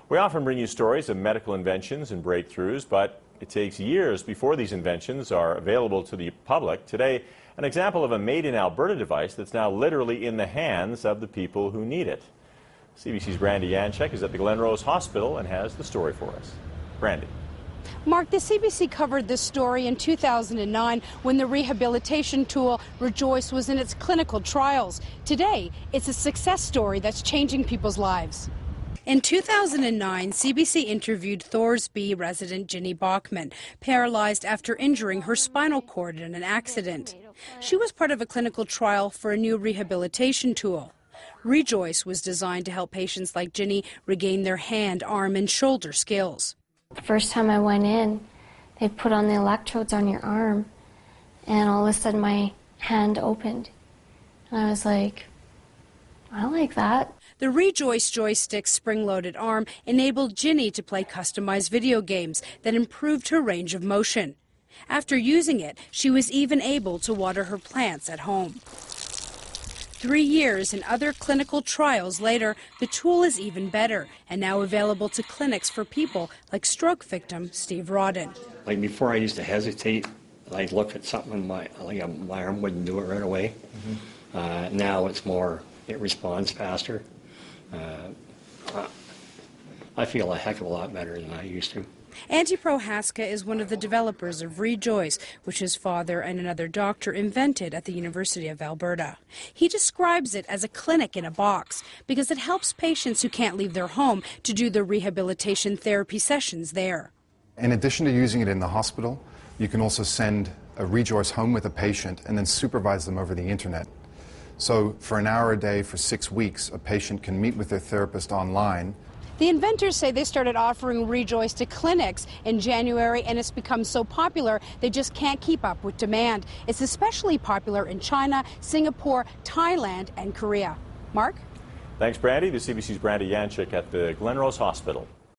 We often bring you stories of medical inventions and breakthroughs, but it takes years before these inventions are available to the public. Today, an example of a made-in-Alberta device that's now literally in the hands of the people who need it. CBC's Brandy Yanchek is at the Glenrose Hospital and has the story for us. Brandy. Mark, the CBC covered this story in 2009 when the rehabilitation tool ReJoyce was in its clinical trials. Today, it's a success story that's changing people's lives. In 2009, CBC interviewed Thorsby resident Ginny Bachman, paralyzed after injuring her spinal cord in an accident. She was part of a clinical trial for a new rehabilitation tool. ReJoyce was designed to help patients like Ginny regain their hand, arm, and shoulder skills. The first time I went in, they put on the electrodes on your arm, and all of a sudden my hand opened. And I was like, I like that. The ReJoyce joystick spring-loaded arm enabled Ginny to play customized video games that improved her range of motion. After using it, she was even able to water her plants at home. 3 years and other clinical trials later, the tool is even better and now available to clinics for people like stroke victim Steve Rodden. Like before, I used to hesitate. I'd look at something and my arm wouldn't do it right away. Now it's more, it responds faster. I feel a heck of a lot better than I used to. Andy Prohaska is one of the developers of ReJoyce, which his father and another doctor invented at the University of Alberta. He describes it as a clinic in a box because it helps patients who can't leave their home to do their rehabilitation therapy sessions there. In addition to using it in the hospital, you can also send a ReJoyce home with a patient and then supervise them over the internet. So for an hour a day for 6 weeks, a patient can meet with their therapist online. The inventors say they started offering ReJoyce to clinics in January, and it's become so popular they just can't keep up with demand. It's especially popular in China, Singapore, Thailand, and Korea. Mark? Thanks, Brandy. The CBC's Brandy Yanchek at the Glenrose Hospital.